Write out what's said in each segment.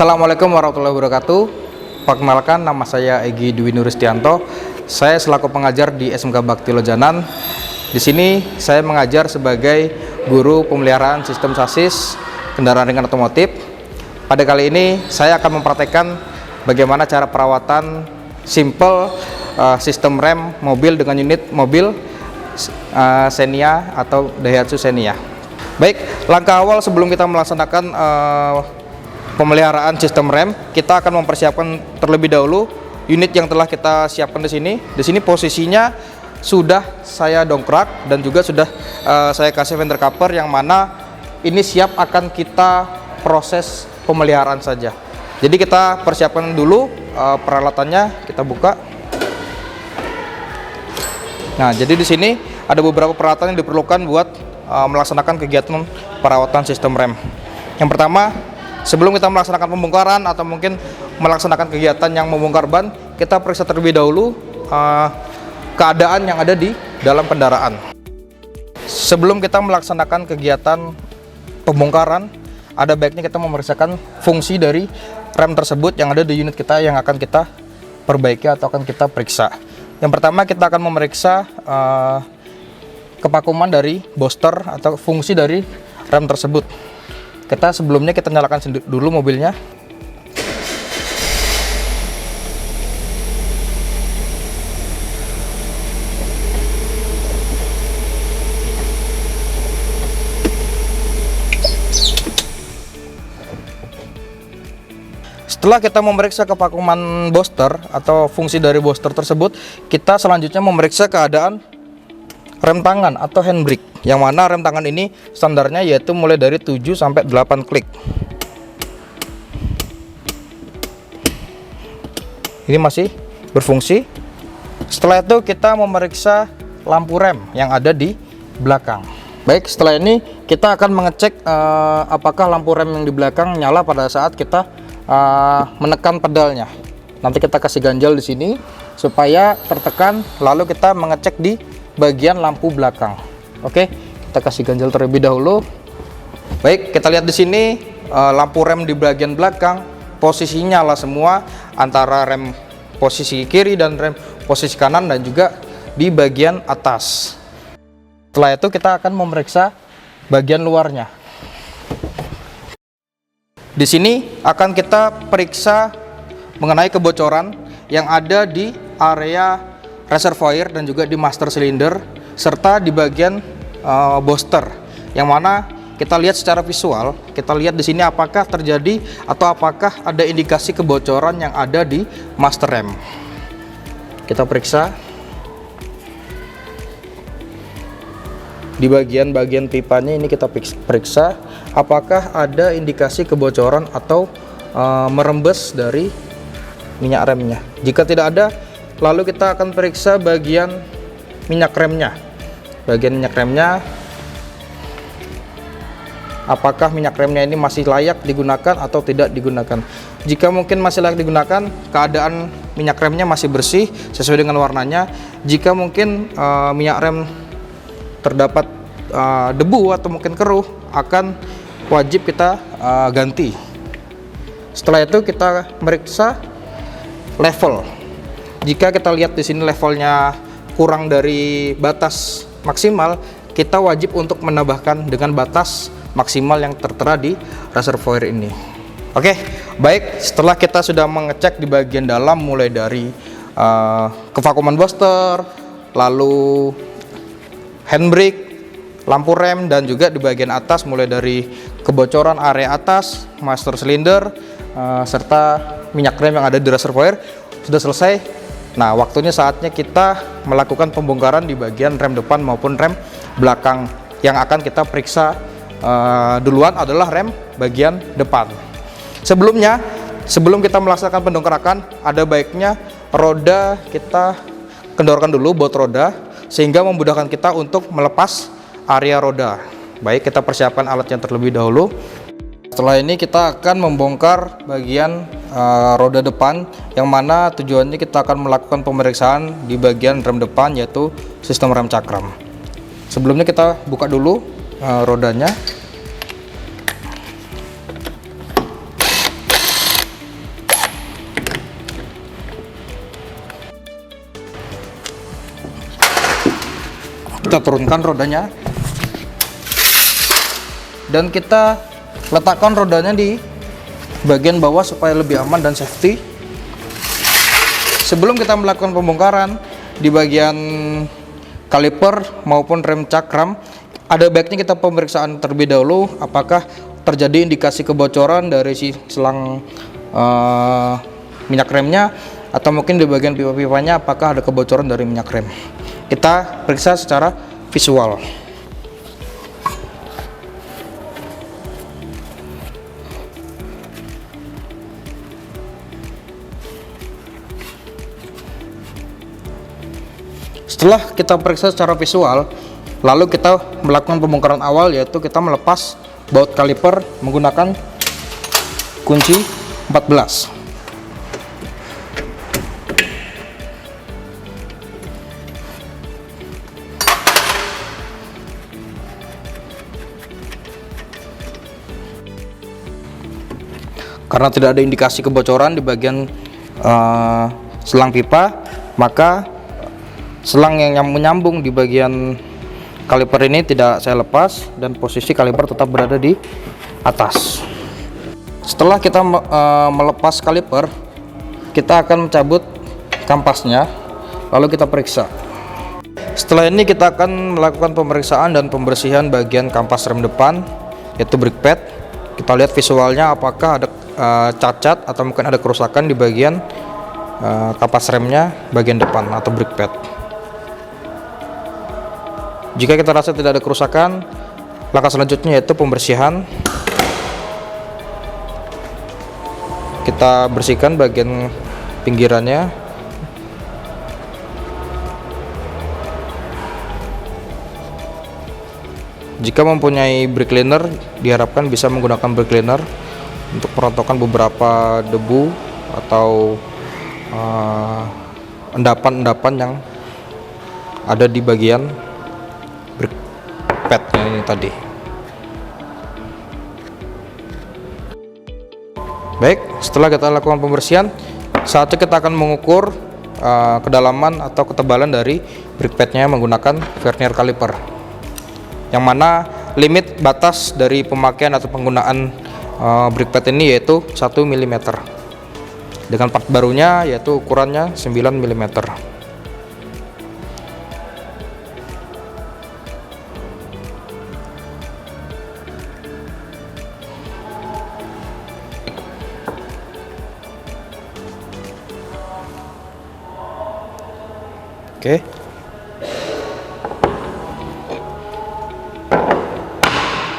Assalamualaikum warahmatullahi wabarakatuh. Perkenalkan, nama saya Egy Dwi Nuristianto. Saya selaku pengajar di SMK Bakti Lojanan. Di sini saya mengajar sebagai guru pemeliharaan sistem sasis kendaraan ringan otomotif. Pada kali ini saya akan mempraktekkan bagaimana cara perawatan simple sistem rem mobil dengan unit mobil Xenia atau Daihatsu Xenia. Baik, langkah awal sebelum kita melaksanakan pemeliharaan sistem rem, kita akan mempersiapkan terlebih dahulu unit yang telah kita siapkan di sini. Di sini posisinya sudah saya dongkrak dan juga sudah saya kasih fender cover, yang mana ini siap akan kita proses pemeliharaan saja. Jadi kita persiapkan dulu peralatannya, kita buka. Nah, jadi di sini ada beberapa peralatan yang diperlukan buat melaksanakan kegiatan perawatan sistem rem. Yang pertama, sebelum kita melaksanakan pembongkaran atau mungkin melaksanakan kegiatan yang membongkar ban, kita periksa terlebih dahulu keadaan yang ada di dalam kendaraan. Sebelum kita melaksanakan kegiatan pembongkaran, ada baiknya kita memeriksakan fungsi dari rem tersebut yang ada di unit kita yang akan kita perbaiki atau akan kita periksa. Yang pertama, kita akan memeriksa kevakuman dari booster atau fungsi dari rem tersebut. Sebelumnya kita nyalakan dulu mobilnya. Setelah kita memeriksa kevakuman booster atau fungsi dari booster tersebut, kita selanjutnya memeriksa keadaan rem tangan atau handbrake, yang mana rem tangan ini standarnya yaitu mulai dari 7 sampai 8 klik. Ini masih berfungsi. Setelah itu kita memeriksa lampu rem yang ada di belakang. Baik, setelah ini kita akan mengecek apakah lampu rem yang di belakang nyala pada saat kita menekan pedalnya. Nanti kita kasih ganjal di sini supaya tertekan, lalu kita mengecek di bagian lampu belakang. Oke, kita kasih ganjal terlebih dahulu. Baik, kita lihat di sini lampu rem di bagian belakang posisinya nyala semua, antara rem posisi kiri dan rem posisi kanan, dan juga di bagian atas. Setelah itu kita akan memeriksa bagian luarnya. Di sini akan kita periksa mengenai kebocoran yang ada di area reservoir dan juga di master cylinder serta di bagian booster, yang mana kita lihat secara visual. Kita lihat di sini apakah terjadi atau apakah ada indikasi kebocoran yang ada di master rem. Kita periksa di bagian-bagian pipanya ini, kita periksa apakah ada indikasi kebocoran atau merembes dari minyak remnya. Jika tidak ada, lalu kita akan periksa bagian minyak remnya. Bagian minyak remnya, apakah minyak remnya ini masih layak digunakan atau tidak digunakan. Jika mungkin masih layak digunakan, keadaan minyak remnya masih bersih sesuai dengan warnanya. Jika mungkin minyak rem terdapat debu atau mungkin keruh, akan wajib kita ganti. Setelah itu kita meriksa level. Jika kita lihat di sini levelnya kurang dari batas maksimal, kita wajib untuk menambahkan dengan batas maksimal yang tertera di reservoir ini. Oke, baik. Setelah kita sudah mengecek di bagian dalam, mulai dari kevakuman booster, lalu handbrake, lampu rem, dan juga di bagian atas mulai dari kebocoran area atas, master cylinder, serta minyak rem yang ada di reservoir sudah selesai. Nah, waktunya saatnya kita melakukan pembongkaran di bagian rem depan maupun rem belakang. Yang akan kita periksa duluan adalah rem bagian depan. Sebelum kita melaksanakan pendongkrakan, ada baiknya roda kita kendorkan dulu, bot roda, sehingga memudahkan kita untuk melepas area roda. Baik, kita persiapkan alatnya terlebih dahulu. Setelah ini kita akan membongkar bagian roda depan, yang mana tujuannya kita akan melakukan pemeriksaan di bagian rem depan, yaitu sistem rem cakram. Sebelumnya kita buka dulu rodanya. Kita turunkan rodanya dan kita letakkan rodanya di bagian bawah supaya lebih aman dan safety. Sebelum kita melakukan pembongkaran di bagian kaliper maupun rem cakram, ada baiknya kita pemeriksaan terlebih dahulu apakah terjadi indikasi kebocoran dari si selang minyak remnya, atau mungkin di bagian pipa-pipanya apakah ada kebocoran dari minyak rem. Kita periksa secara visual. Setelah kita periksa secara visual, lalu kita melakukan pembongkaran awal, yaitu kita melepas baut kaliper menggunakan kunci 14. Karena tidak ada indikasi kebocoran di bagian selang pipa, maka selang yang menyambung di bagian kaliper ini tidak saya lepas dan posisi kaliper tetap berada di atas. Setelah kita melepas kaliper, kita akan mencabut kampasnya, lalu kita periksa. Setelah ini kita akan melakukan pemeriksaan dan pembersihan bagian kampas rem depan, yaitu brake pad. Kita lihat visualnya apakah ada cacat atau mungkin ada kerusakan di bagian kampas remnya bagian depan atau brake pad. Jika kita rasa tidak ada kerusakan, langkah selanjutnya yaitu pembersihan. Kita bersihkan bagian pinggirannya. Jika mempunyai brake cleaner, diharapkan bisa menggunakan brake cleaner untuk merontokkan beberapa debu atau endapan-endapan yang ada di bagian brake padnya ini tadi. Baik, setelah kita lakukan pembersihan, saatnya kita akan mengukur kedalaman atau ketebalan dari brake padnya menggunakan vernier caliper, yang mana limit batas dari pemakaian atau penggunaan brake pad ini yaitu 1 mm. Dengan part barunya yaitu ukurannya 9 mm. Oke.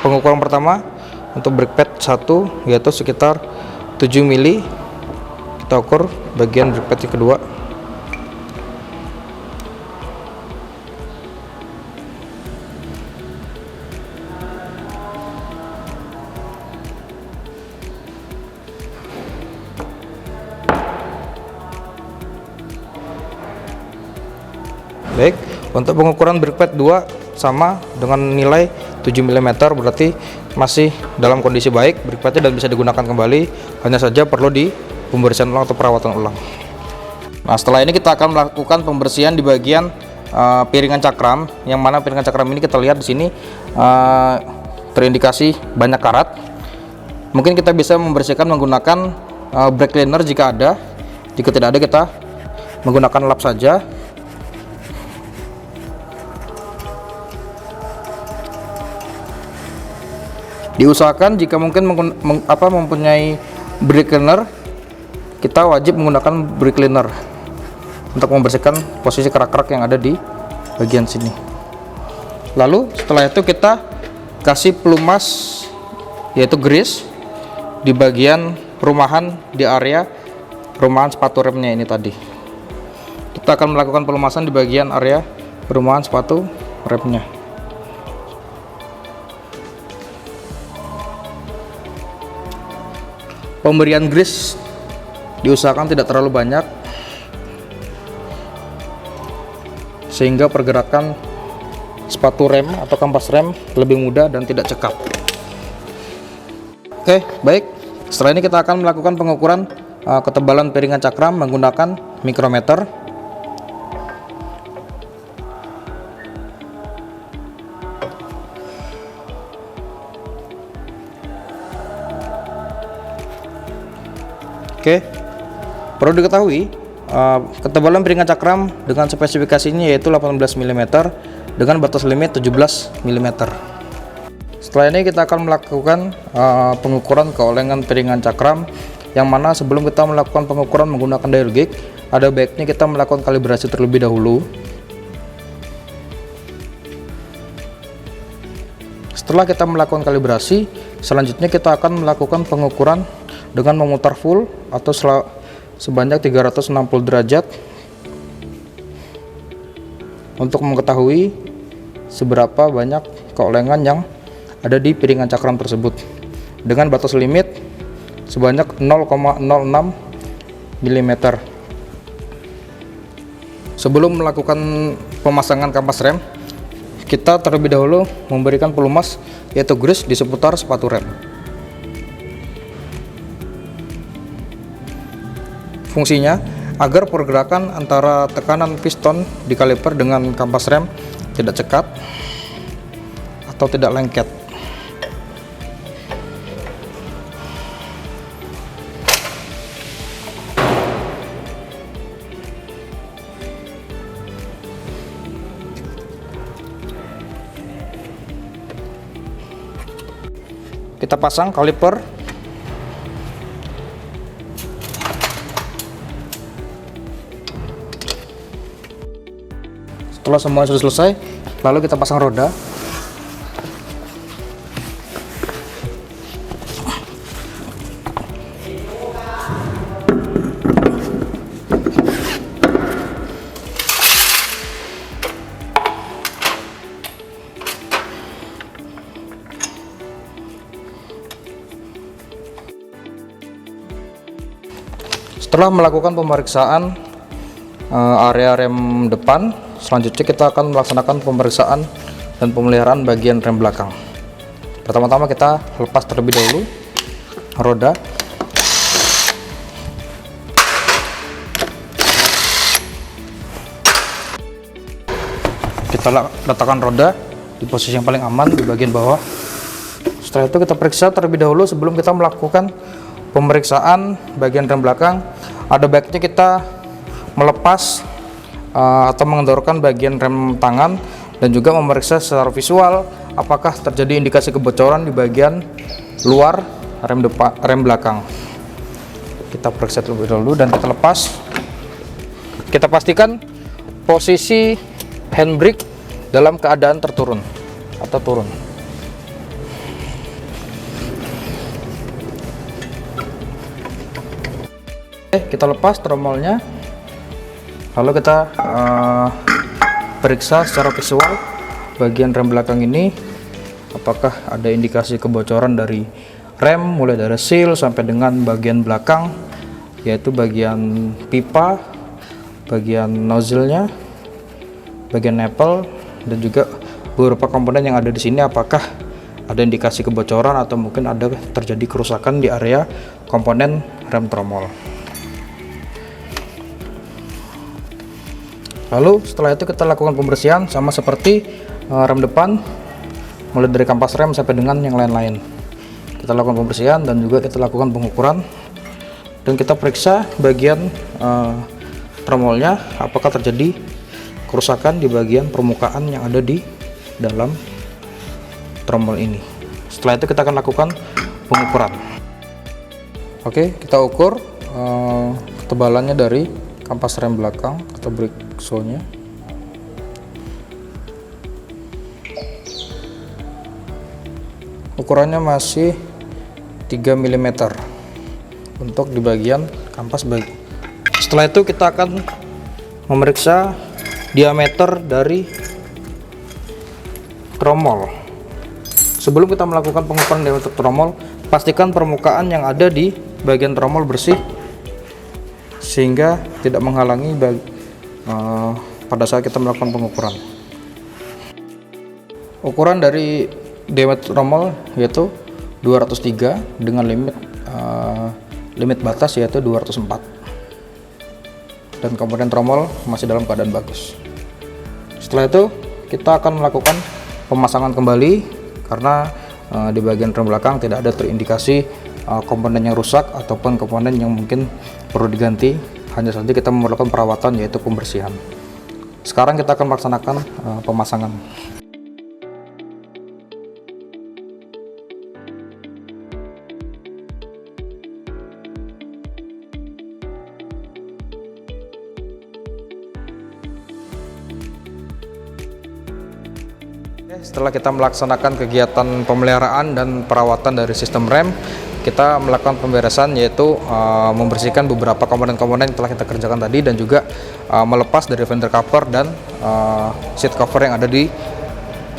Pengukuran pertama untuk brake pad 1 yaitu sekitar 7 mili. Kita ukur bagian brake pad yang kedua. Baik, untuk pengukuran brake pad 2 sama dengan nilai 7 mm, berarti masih dalam kondisi baik brake padnya dan bisa digunakan kembali, hanya saja perlu di pembersihan ulang atau perawatan ulang. Nah, setelah ini kita akan melakukan pembersihan di bagian piringan cakram, yang mana piringan cakram ini kita lihat di sini terindikasi banyak karat. Mungkin kita bisa membersihkan menggunakan brake cleaner jika ada. Jika tidak ada, kita menggunakan lap saja. Diusahakan jika mungkin mempunyai brake cleaner, kita wajib menggunakan brake cleaner untuk membersihkan posisi kerak-kerak yang ada di bagian sini. Lalu setelah itu kita kasih pelumas yaitu grease di bagian rumahan, di area rumahan sepatu remnya ini tadi. Kita akan melakukan pelumasan di bagian area rumahan sepatu remnya. Pemberian grease diusahakan tidak terlalu banyak sehingga pergerakan sepatu rem atau kampas rem lebih mudah dan tidak cekap. Oke, baik. Setelah ini kita akan melakukan pengukuran ketebalan piringan cakram menggunakan mikrometer. Oke, perlu diketahui ketebalan piringan cakram dengan spesifikasinya yaitu 18 mm dengan batas limit 17 mm. Setelah ini kita akan melakukan pengukuran keolengan piringan cakram, yang mana sebelum kita melakukan pengukuran menggunakan dial gauge, ada baiknya kita melakukan kalibrasi terlebih dahulu. Setelah kita melakukan kalibrasi, selanjutnya kita akan melakukan pengukuran dengan memutar full atau sebanyak 360 derajat untuk mengetahui seberapa banyak keolengan yang ada di piringan cakram tersebut dengan batas limit sebanyak 0,06 mm. Sebelum melakukan pemasangan kampas rem, kita terlebih dahulu memberikan pelumas yaitu grease di seputar sepatu rem. Fungsinya agar pergerakan antara tekanan piston di kaliper dengan kampas rem tidak cekat atau tidak lengket. Kita pasang kaliper. Setelah semuanya sudah selesai, lalu kita pasang roda. Setelah melakukan pemeriksaan area rem depan, selanjutnya kita akan melaksanakan pemeriksaan dan pemeliharaan bagian rem belakang. Pertama-tama kita lepas terlebih dahulu roda. Kita letakkan roda di posisi yang paling aman di bagian bawah. Setelah itu kita periksa terlebih dahulu sebelum kita melakukan pemeriksaan bagian rem belakang. Ada baiknya kita melepas atau mengendorkan bagian rem tangan dan juga memeriksa secara visual apakah terjadi indikasi kebocoran di bagian luar rem belakang. Kita periksa terlebih dahulu dan kita lepas. Kita pastikan posisi handbrake dalam keadaan terturun atau turun. Kita lepas tromolnya, lalu kita periksa secara visual bagian rem belakang ini apakah ada indikasi kebocoran dari rem, mulai dari seal sampai dengan bagian belakang, yaitu bagian pipa, bagian nozzle-nya, bagian nipple, dan juga beberapa komponen yang ada di sini apakah ada indikasi kebocoran atau mungkin ada terjadi kerusakan di area komponen rem tromol. Lalu setelah itu kita lakukan pembersihan sama seperti rem depan, mulai dari kampas rem sampai dengan yang lain-lain. Kita lakukan pembersihan dan juga kita lakukan pengukuran dan kita periksa bagian tromolnya apakah terjadi kerusakan di bagian permukaan yang ada di dalam tromol ini. Setelah itu kita akan lakukan pengukuran. Oke, kita ukur ketebalannya dari kampas rem belakang atau brake show-nya. Ukurannya masih 3 mm untuk di bagian kampas bagi. Setelah itu kita akan memeriksa diameter dari tromol. Sebelum kita melakukan pengukuran diameter tromol, pastikan permukaan yang ada di bagian tromol bersih sehingga tidak menghalangi pada saat kita melakukan pengukuran. Ukuran dari diameter tromol yaitu 203 dengan limit batas yaitu 204, dan komponen tromol masih dalam keadaan bagus. Setelah itu kita akan melakukan pemasangan kembali karena di bagian rem belakang tidak ada terindikasi komponen yang rusak ataupun komponen yang mungkin perlu diganti. Hanya saja kita memerlukan perawatan, yaitu pembersihan. Sekarang kita akan melaksanakan pemasangan. Setelah kita melaksanakan kegiatan pemeliharaan dan perawatan dari sistem rem, kita melakukan pemberesan, yaitu membersihkan beberapa komponen-komponen yang telah kita kerjakan tadi, dan juga melepas dari fender cover dan seat cover yang ada di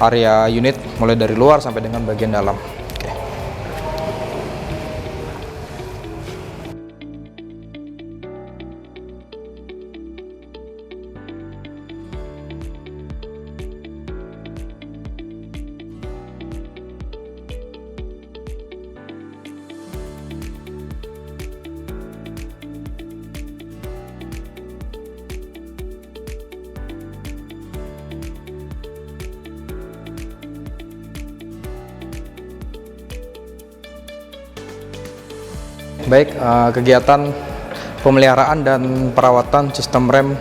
area unit, mulai dari luar sampai dengan bagian dalam. Baik, kegiatan pemeliharaan dan perawatan sistem rem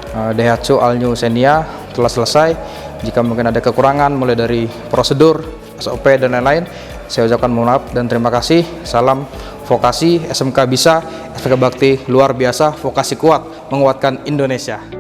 Daihatsu All New Xenia telah selesai. Jika mungkin ada kekurangan mulai dari prosedur, SOP dan lain-lain, saya ucapkan mohon maaf dan terima kasih. Salam vokasi, SMK bisa, SMK Bakti luar biasa, vokasi kuat menguatkan Indonesia.